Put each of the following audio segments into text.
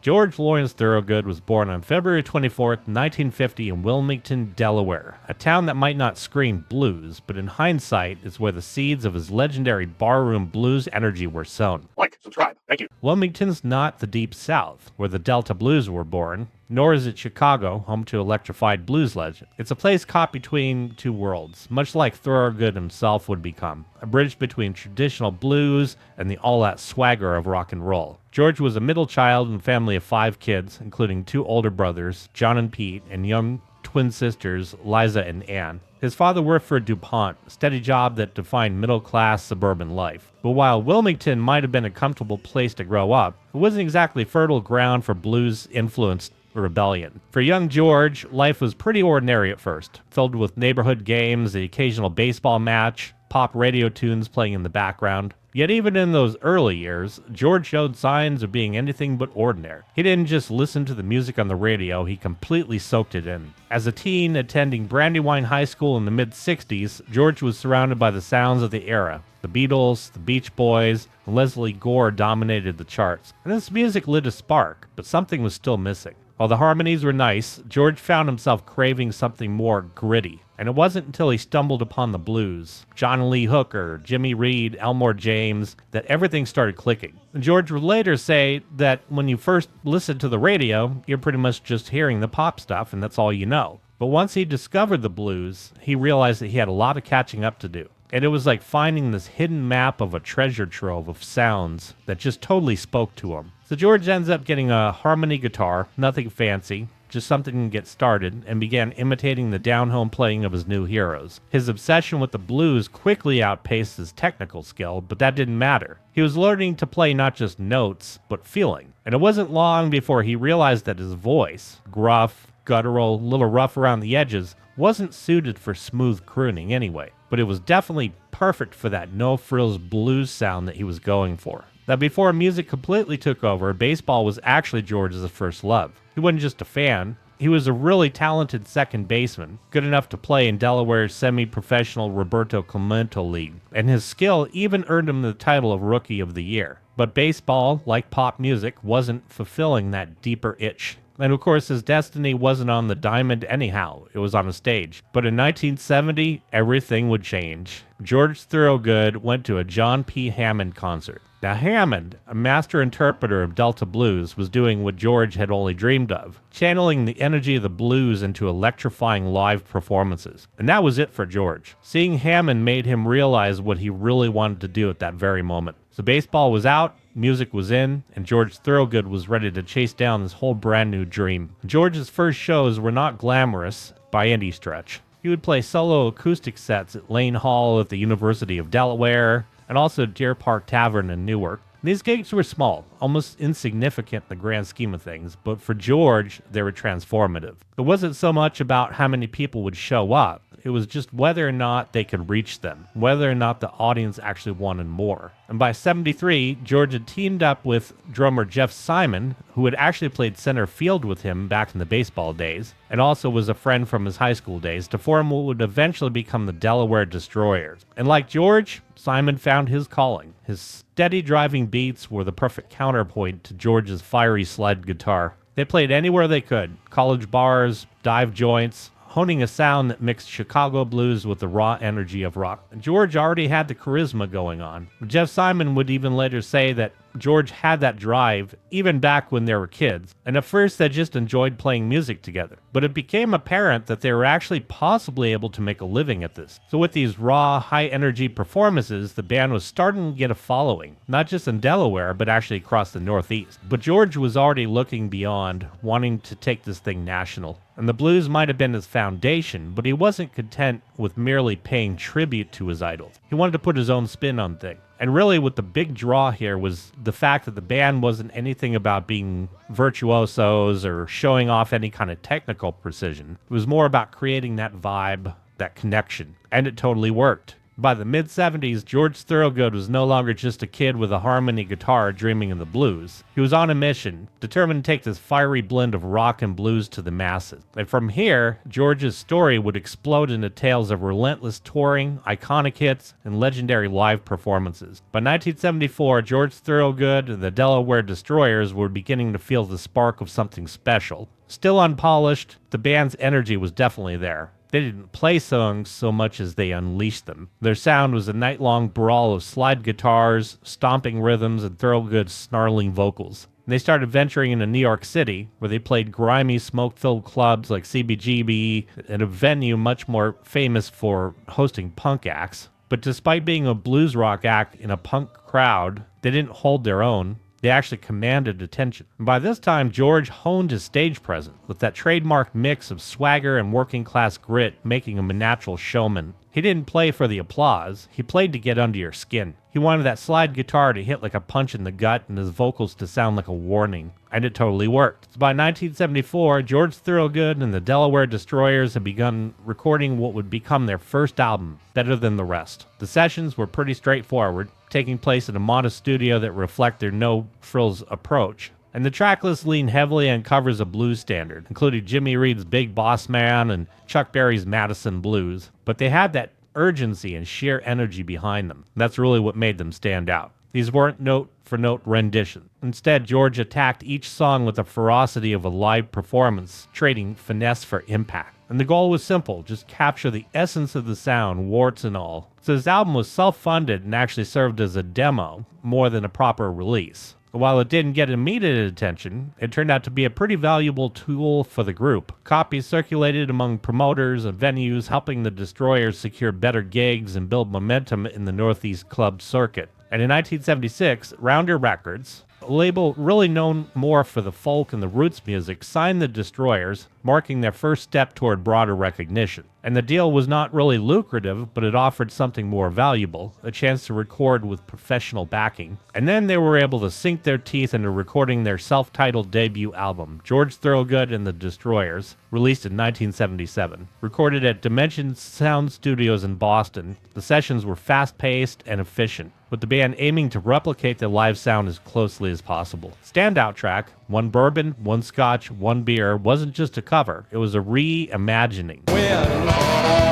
George Lawrence Thorogood was born on February 24th, 1950 in Wilmington, Delaware, a town that might not scream blues, but in hindsight is where the seeds of his legendary barroom blues energy were sown. Like, subscribe, thank you. Wilmington's not the Deep South, where the Delta Blues were born, nor is it Chicago, home to electrified blues legend. It's a place caught between two worlds, much like Thorogood himself would become, a bridge between traditional blues and the all-out swagger of rock and roll. George was a middle child in a family of 5 kids, including 2 older brothers, John and Pete, and young twin sisters, Liza and Ann. His father worked for DuPont, a steady job that defined middle-class suburban life. But while Wilmington might have been a comfortable place to grow up, it wasn't exactly fertile ground for blues-influenced rebellion. For young George, life was pretty ordinary at first, filled with neighborhood games, the occasional baseball match, pop radio tunes playing in the background. Yet even in those early years, George showed signs of being anything but ordinary. He didn't just listen to the music on the radio, he completely soaked it in. As a teen attending Brandywine High School in the mid-60s, George was surrounded by the sounds of the era. The Beatles, the Beach Boys, and Leslie Gore dominated the charts. And this music lit a spark, but something was still missing. While the harmonies were nice, George found himself craving something more gritty. And it wasn't until he stumbled upon the blues, John Lee Hooker, Jimmy Reed, Elmore James, that everything started clicking. And George would later say that when you first listen to the radio, you're pretty much just hearing the pop stuff and that's all you know. But once he discovered the blues, he realized that he had a lot of catching up to do. And it was like finding this hidden map of a treasure trove of sounds that just totally spoke to him. So George ends up getting a harmony guitar, nothing fancy, just something to get started, and began imitating the down-home playing of his new heroes. His obsession with the blues quickly outpaced his technical skill, but that didn't matter. He was learning to play not just notes, but feeling. And it wasn't long before he realized that his voice, gruff, guttural, a little rough around the edges, wasn't suited for smooth crooning anyway, but it was definitely perfect for that no-frills blues sound that he was going for. Now, before music completely took over, baseball was actually George's first love. He wasn't just a fan, he was a really talented second baseman, good enough to play in Delaware's semi-professional Roberto Clemente League, and his skill even earned him the title of Rookie of the Year. But baseball, like pop music, wasn't fulfilling that deeper itch. And of course, his destiny wasn't on the diamond anyhow, it was on a stage. But in 1970, everything would change. George Thorogood went to a John P. Hammond concert. Now Hammond, a master interpreter of Delta blues, was doing what George had only dreamed of, channeling the energy of the blues into electrifying live performances. And that was it for George. Seeing Hammond made him realize what he really wanted to do at that very moment. So baseball was out, music was in, and George Thorogood was ready to chase down this whole brand new dream. George's first shows were not glamorous by any stretch. He would play solo acoustic sets at Lane Hall at the University of Delaware, and also Deer Park Tavern in Newark. These gigs were small, almost insignificant in the grand scheme of things, but for George, they were transformative. It wasn't so much about how many people would show up, it was just whether or not they could reach them, whether or not the audience actually wanted more. And by 73, George had teamed up with drummer Jeff Simon, who had actually played center field with him back in the baseball days, and also was a friend from his high school days, to form what would eventually become the Delaware Destroyers. And like George, Simon found his calling. His steady driving beats were the perfect counterpoint to George's fiery slide guitar. They played anywhere they could, college bars, dive joints, honing a sound that mixed Chicago blues with the raw energy of rock. George already had the charisma going on. Jeff Simon would even later say that George had that drive even back when they were kids, and at first they just enjoyed playing music together. But it became apparent that they were actually possibly able to make a living at this. So with these raw, high-energy performances, the band was starting to get a following, not just in Delaware, but actually across the Northeast. But George was already looking beyond, wanting to take this thing national. And the blues might have been his foundation, but he wasn't content with merely paying tribute to his idols. He wanted to put his own spin on things. And really what the big draw here was the fact that the band wasn't anything about being virtuosos or showing off any kind of technical precision. It was more about creating that vibe, that connection. And it totally worked. By the mid-70s, George Thorogood was no longer just a kid with a harmony guitar dreaming of the blues. He was on a mission, determined to take this fiery blend of rock and blues to the masses. And from here, George's story would explode into tales of relentless touring, iconic hits, and legendary live performances. By 1974, George Thorogood and the Delaware Destroyers were beginning to feel the spark of something special. Still unpolished, the band's energy was definitely there. They didn't play songs so much as they unleashed them. Their sound was a night-long brawl of slide guitars, stomping rhythms, and Thorogood's snarling vocals. They started venturing into New York City, where they played grimy, smoke-filled clubs like CBGB and a venue much more famous for hosting punk acts. But despite being a blues rock act in a punk crowd, they didn't hold their own. They actually commanded attention. And by this time, George honed his stage presence, with that trademark mix of swagger and working-class grit making him a natural showman. He didn't play for the applause, he played to get under your skin. He wanted that slide guitar to hit like a punch in the gut and his vocals to sound like a warning. And it totally worked. So by 1974, George Thorogood and the Delaware Destroyers had begun recording what would become their first album, Better Than the Rest. The sessions were pretty straightforward, taking place in a modest studio that reflected their no-frills approach. And the tracklist leaned heavily on covers of blues standard, including Jimmy Reed's Big Boss Man and Chuck Berry's Madison Blues. But they had that urgency and sheer energy behind them. That's really what made them stand out. These weren't note-for-note renditions. Instead, George attacked each song with the ferocity of a live performance, trading finesse for impact. And the goal was simple, just capture the essence of the sound, warts and all. So this album was self-funded and actually served as a demo, more than a proper release. While it didn't get immediate attention, it turned out to be a pretty valuable tool for the group. Copies circulated among promoters and venues, helping the Destroyers secure better gigs and build momentum in the Northeast club circuit. And in 1976, Rounder Records, a label really known more for the folk and the roots music, signed the Destroyers, marking their first step toward broader recognition. And the deal was not really lucrative, but it offered something more valuable, a chance to record with professional backing. And then they were able to sink their teeth into recording their self-titled debut album, George Thorogood and the Destroyers, released in 1977. Recorded at Dimension Sound Studios in Boston, the sessions were fast-paced and efficient, with the band aiming to replicate the live sound as closely as possible. Standout track, One Bourbon, One Scotch, One Beer, wasn't just a cover, it was a reimagining.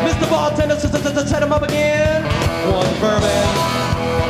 Mr. Bartender, set him up again. One bourbon,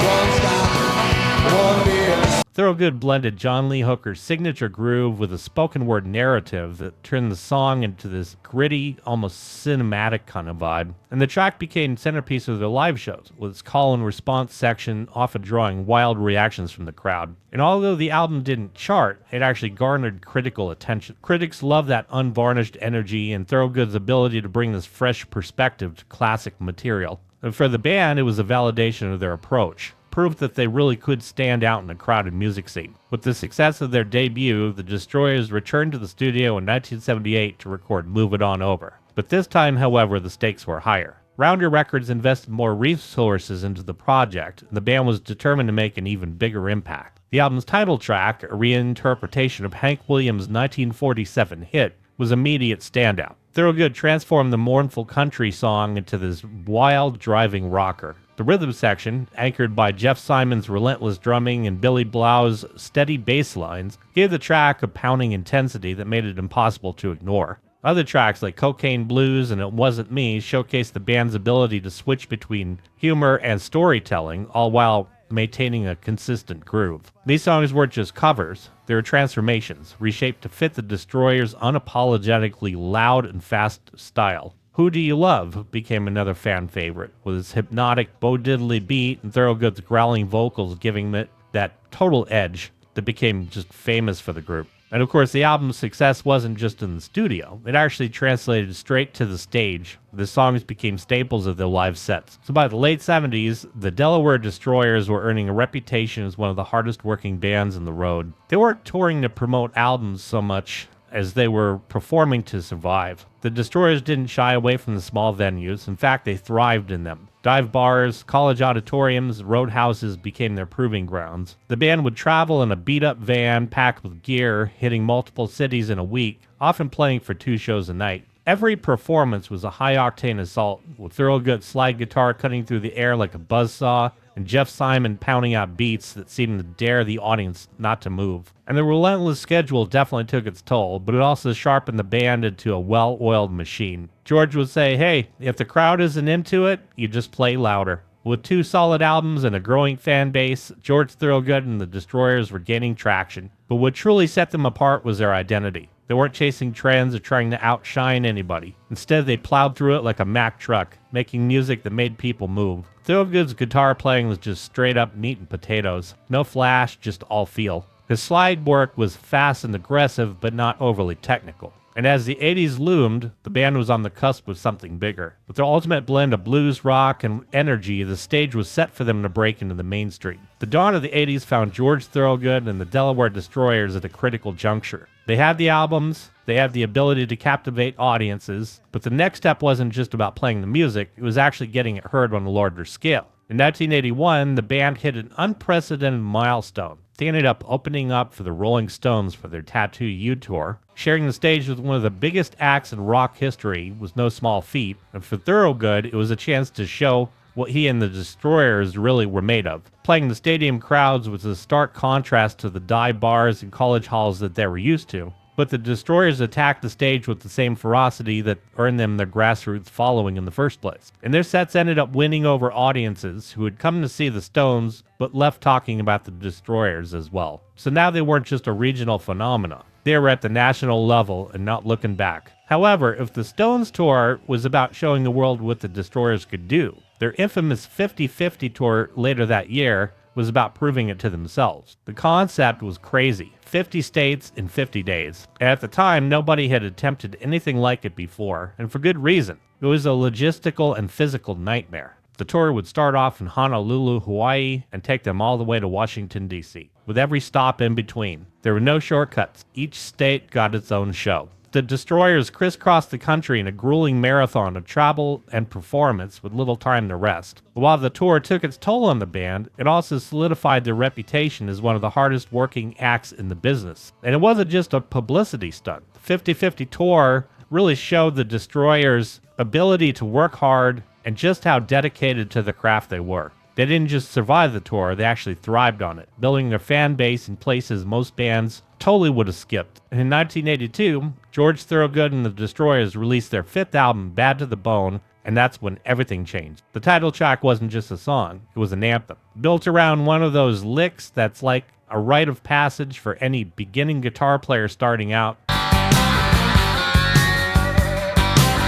one scotch, one beer. Thorogood blended John Lee Hooker's signature groove with a spoken word narrative that turned the song into this gritty, almost cinematic kind of vibe. And the track became centerpiece of their live shows, with its call and response section often drawing wild reactions from the crowd. And although the album didn't chart, it actually garnered critical attention. Critics loved that unvarnished energy and Thorogood's ability to bring this fresh perspective to classic material. And for the band, it was a validation of their approach. Proof that they really could stand out in a crowded music scene. With the success of their debut, the Destroyers returned to the studio in 1978 to record Move It On Over. But this time, however, the stakes were higher. Rounder Records invested more resources into the project, and the band was determined to make an even bigger impact. The album's title track, a reinterpretation of Hank Williams' 1947 hit, was an immediate standout. Thorogood transformed the mournful country song into this wild, driving rocker. The rhythm section, anchored by Jeff Simon's relentless drumming and Billy Blau's steady bass lines, gave the track a pounding intensity that made it impossible to ignore. Other tracks like Cocaine Blues and It Wasn't Me showcased the band's ability to switch between humor and storytelling, all while maintaining a consistent groove. These songs weren't just covers, they were transformations, reshaped to fit the Destroyers' unapologetically loud and fast style. Who Do You Love became another fan favorite, with its hypnotic Bo Diddley beat and Thorogood's growling vocals giving it that total edge that became just famous for the group. And of course, the album's success wasn't just in the studio. It actually translated straight to the stage. The songs became staples of their live sets. So by the late 70s, the Delaware Destroyers were earning a reputation as one of the hardest working bands on the road. They weren't touring to promote albums so much as they were performing to survive. The Destroyers didn't shy away from the small venues. In fact, they thrived in them. Dive bars, college auditoriums, roadhouses became their proving grounds. The band would travel in a beat-up van packed with gear, hitting multiple cities in a week, often playing for 2 shows a night. Every performance was a high-octane assault, with Thorogood slide guitar cutting through the air like a buzzsaw, and Jeff Simon pounding out beats that seemed to dare the audience not to move. And the relentless schedule definitely took its toll, but it also sharpened the band into a well-oiled machine. George would say, hey, if the crowd isn't into it, you just play louder. With 2 solid albums and a growing fan base, George Thorogood and the Destroyers were gaining traction. But what truly set them apart was their identity. They weren't chasing trends or trying to outshine anybody. Instead, they plowed through it like a Mack truck, making music that made people move. Thorogood's guitar playing was just straight up meat and potatoes. No flash, just all feel. His slide work was fast and aggressive, but not overly technical. And as the 80s loomed, the band was on the cusp of something bigger. With their ultimate blend of blues, rock, and energy, the stage was set for them to break into the mainstream. The dawn of the 80s found George Thorogood and the Delaware Destroyers at a critical juncture. They had the albums, they had the ability to captivate audiences, but the next step wasn't just about playing the music, it was actually getting it heard on a larger scale. In 1981, the band hit an unprecedented milestone. They ended up opening up for the Rolling Stones for their Tattoo You tour. Sharing the stage with one of the biggest acts in rock history was no small feat, and for Thorogood, it was a chance to show what he and the Destroyers really were made of. Playing the stadium crowds was a stark contrast to the dive bars and college halls that they were used to. But the Destroyers attacked the stage with the same ferocity that earned them their grassroots following in the first place. And their sets ended up winning over audiences who had come to see the Stones, but left talking about the Destroyers as well. So now they weren't just a regional phenomenon. They were at the national level and not looking back. However, if the Stones tour was about showing the world what the Destroyers could do, their infamous 50-50 tour later that year was about proving it to themselves. The concept was crazy. 50 states in 50 days. At the time, nobody had attempted anything like it before, and for good reason. It was a logistical and physical nightmare. The tour would start off in Honolulu, Hawaii, and take them all the way to Washington, D.C., with every stop in between. There were no shortcuts. Each state got its own show. The Destroyers crisscrossed the country in a grueling marathon of travel and performance with little time to rest. While the tour took its toll on the band, it also solidified their reputation as one of the hardest working acts in the business. And it wasn't just a publicity stunt. The 50-50 tour really showed the Destroyers' ability to work hard and just how dedicated to the craft they were. They didn't just survive the tour, they actually thrived on it, building their fan base in places most bands totally would have skipped. And in 1982, George Thorogood and the Destroyers released their 5th album, Bad to the Bone, and that's when everything changed. The title track wasn't just a song, it was an anthem. Built around one of those licks that's like a rite of passage for any beginning guitar player starting out.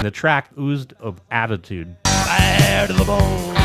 The track oozed of attitude. Bad to the bone.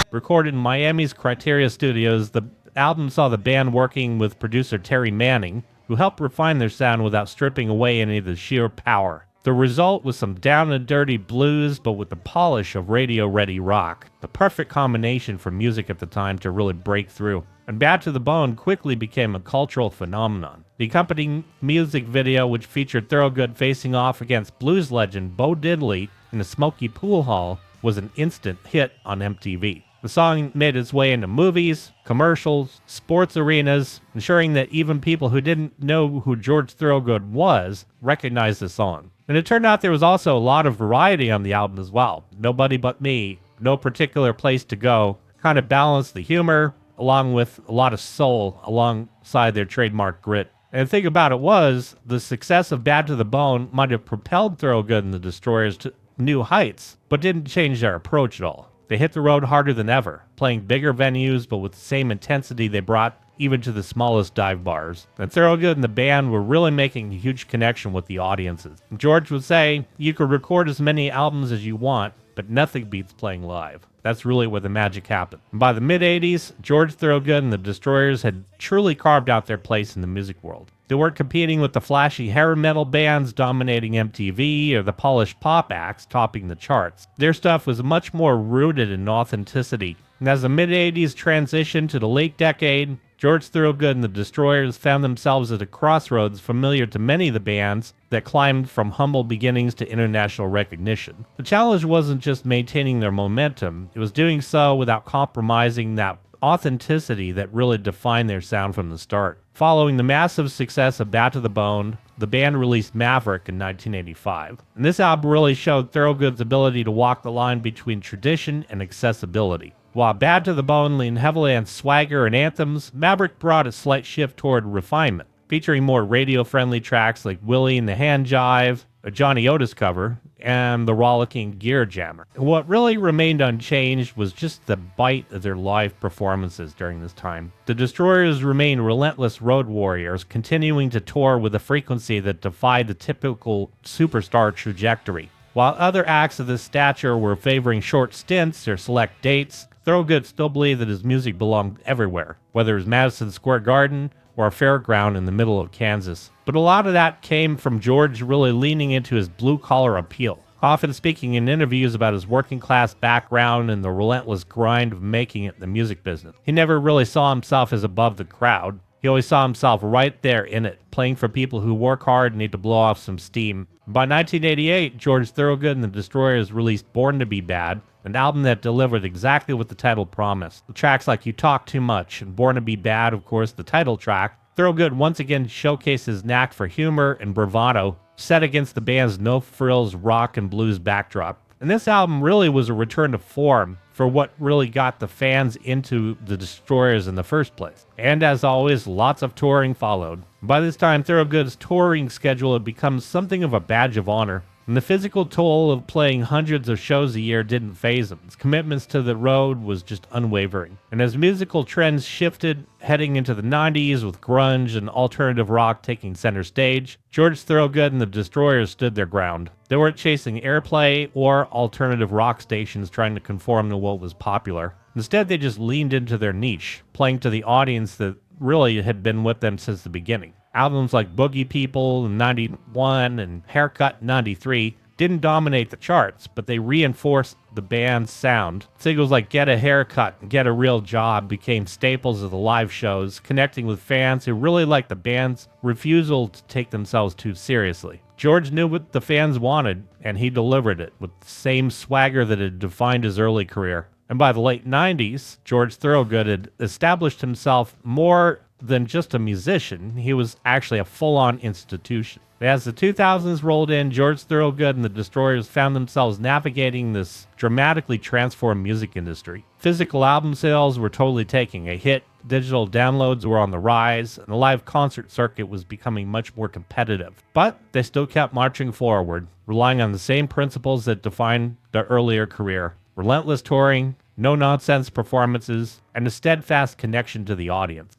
Recorded in Miami's Criteria Studios, the album saw the band working with producer Terry Manning, who helped refine their sound without stripping away any of the sheer power. The result was some down-and-dirty blues, but with the polish of radio-ready rock. The perfect combination for music at the time to really break through. And Bad to the Bone quickly became a cultural phenomenon. The accompanying music video, which featured Thorogood facing off against blues legend Bo Diddley in a smoky pool hall, was an instant hit on MTV. The song made its way into movies, commercials, sports arenas, ensuring that even people who didn't know who George Thorogood was recognized the song. And it turned out there was also a lot of variety on the album as well. Nobody But Me, No Particular Place to Go, kind of balanced the humor, along with a lot of soul alongside their trademark grit. And the thing about it was, the success of Bad to the Bone might have propelled Thorogood and the Destroyers to new heights, but didn't change their approach at all. They hit the road harder than ever, playing bigger venues but with the same intensity they brought even to the smallest dive bars. And Thorogood and the band were really making a huge connection with the audiences. And George would say, you could record as many albums as you want, but nothing beats playing live. That's really where the magic happened. And by the mid-80s, George Thorogood and the Destroyers had truly carved out their place in the music world. They weren't competing with the flashy hair metal bands dominating MTV or the polished pop acts topping the charts. Their stuff was much more rooted in authenticity. And as the mid-80s transitioned to the late decade, George Thorogood and the Destroyers found themselves at a crossroads familiar to many of the bands that climbed from humble beginnings to international recognition. The challenge wasn't just maintaining their momentum, it was doing so without compromising that authenticity that really defined their sound from the start. Following the massive success of Bad to the Bone, the band released Maverick in 1985. And this album really showed Thorogood's ability to walk the line between tradition and accessibility. While Bad to the Bone leaned heavily on swagger and anthems, Maverick brought a slight shift toward refinement, featuring more radio-friendly tracks like Willie and the Hand Jive, a Johnny Otis cover, and the rollicking Gear Jammer. And what really remained unchanged was just the bite of their live performances during this time. The Destroyers remained relentless road warriors, continuing to tour with a frequency that defied the typical superstar trajectory. While other acts of this stature were favoring short stints or select dates, Thorogood still believed that his music belonged everywhere, whether it was Madison Square Garden or a fairground in the middle of Kansas. But a lot of that came from George really leaning into his blue-collar appeal, often speaking in interviews about his working-class background and the relentless grind of making it in the music business. He never really saw himself as above the crowd. He always saw himself right there in it, playing for people who work hard and need to blow off some steam. By 1988, George Thorogood and the Destroyers released Born to Be Bad, an album that delivered exactly what the title promised. The tracks like You Talk Too Much and Born to Be Bad, of course, the title track, Thorogood once again showcased his knack for humor and bravado, set against the band's no-frills rock and blues backdrop. And this album really was a return to form for what really got the fans into the Destroyers in the first place. And as always, lots of touring followed. By this time, Thorogood's touring schedule had become something of a badge of honor, and the physical toll of playing hundreds of shows a year didn't faze him. His commitments to the road was just unwavering. And as musical trends shifted, heading into the 90s with grunge and alternative rock taking center stage, George Thorogood and the Destroyers stood their ground. They weren't chasing airplay or alternative rock stations trying to conform to what was popular. Instead, they just leaned into their niche, playing to the audience that really had been with them since the beginning. Albums like Boogie People in 91 and Haircut in 93 didn't dominate the charts, but they reinforced the band's sound. Singles like Get a Haircut and Get a Real Job became staples of the live shows, connecting with fans who really liked the band's refusal to take themselves too seriously. George knew what the fans wanted, and he delivered it with the same swagger that had defined his early career. And by the late 90s, George Thorogood had established himself more than just a musician. He was actually a full-on institution. As the 2000s rolled in, George Thorogood and the Destroyers found themselves navigating this dramatically transformed music industry. Physical album sales were totally taking a hit, digital downloads were on the rise, and the live concert circuit was becoming much more competitive. But they still kept marching forward, relying on the same principles that defined their earlier career: relentless touring, no-nonsense performances, and a steadfast connection to the audience.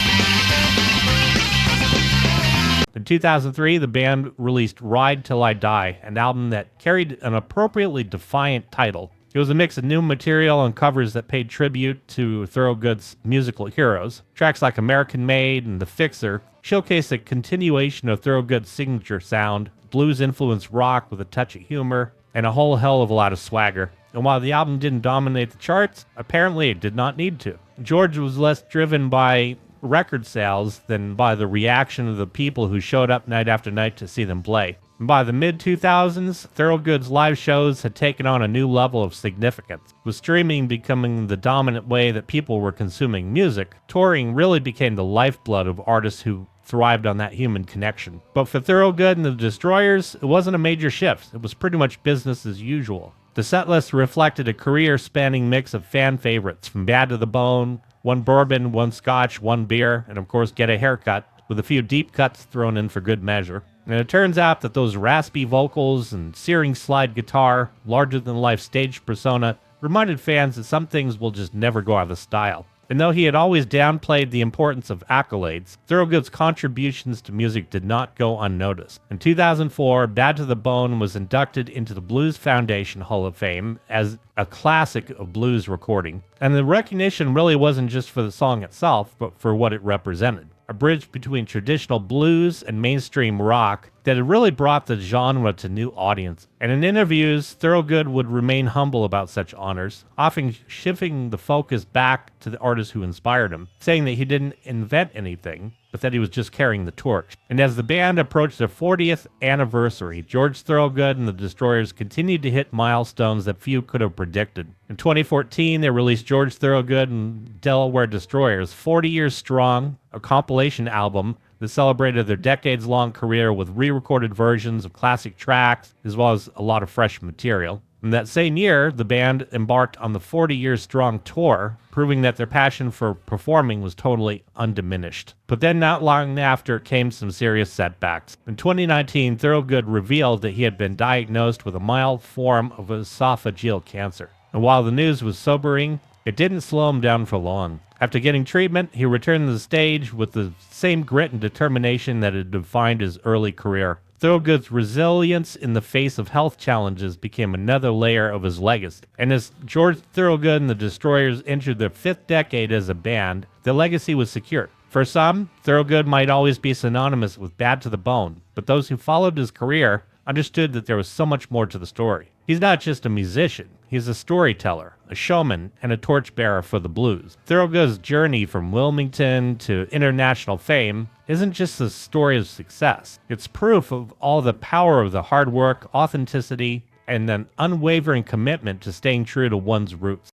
In 2003, the band released Ride Till I Die, an album that carried an appropriately defiant title. It was a mix of new material and covers that paid tribute to Thorogood's musical heroes. Tracks like American Made and The Fixer showcase a continuation of Thorogood's signature sound, blues-influenced rock with a touch of humor, and a whole hell of a lot of swagger. And while the album didn't dominate the charts, apparently it did not need to. George was less driven by record sales than by the reaction of the people who showed up night after night to see them play. And by the mid-2000s, Thorogood's live shows had taken on a new level of significance. With streaming becoming the dominant way that people were consuming music, touring really became the lifeblood of artists who thrived on that human connection. But for Thorogood and the Destroyers, it wasn't a major shift. It was pretty much business as usual. The setlist reflected a career-spanning mix of fan favorites, from Bad to the Bone, One Bourbon, One Scotch, One Beer, and of course Get a Haircut, with a few deep cuts thrown in for good measure. And it turns out that those raspy vocals and searing slide guitar, larger-than-life stage persona, reminded fans that some things will just never go out of style. And though he had always downplayed the importance of accolades, Thorogood's contributions to music did not go unnoticed. In 2004, Bad to the Bone was inducted into the Blues Foundation Hall of Fame as a classic of blues recording. And the recognition really wasn't just for the song itself, but for what it represented. A bridge between traditional blues and mainstream rock, that had really brought the genre to new audience. And in interviews, Thorogood would remain humble about such honors, often shifting the focus back to the artists who inspired him, saying that he didn't invent anything, but that he was just carrying the torch. And as the band approached their 40th anniversary, George Thorogood and the Destroyers continued to hit milestones that few could have predicted. In 2014, they released George Thorogood and Delaware Destroyers, 40 Years Strong, a compilation album that celebrated their decades-long career with re-recorded versions of classic tracks, as well as a lot of fresh material. In that same year, the band embarked on the 40 Years Strong tour, proving that their passion for performing was totally undiminished. But then not long after came some serious setbacks. In 2019, Thorogood revealed that he had been diagnosed with a mild form of esophageal cancer. And while the news was sobering, it didn't slow him down for long. After getting treatment, he returned to the stage with the same grit and determination that had defined his early career. Thorogood's resilience in the face of health challenges became another layer of his legacy. And as George Thorogood and the Destroyers entered their 5th decade as a band, the legacy was secure. For some, Thorogood might always be synonymous with Bad to the Bone, but those who followed his career understood that there was so much more to the story. He's not just a musician, he's a storyteller, a showman, and a torchbearer for the blues. Thorogood's journey from Wilmington to international fame isn't just a story of success. It's proof of all the power of the hard work, authenticity, and an unwavering commitment to staying true to one's roots.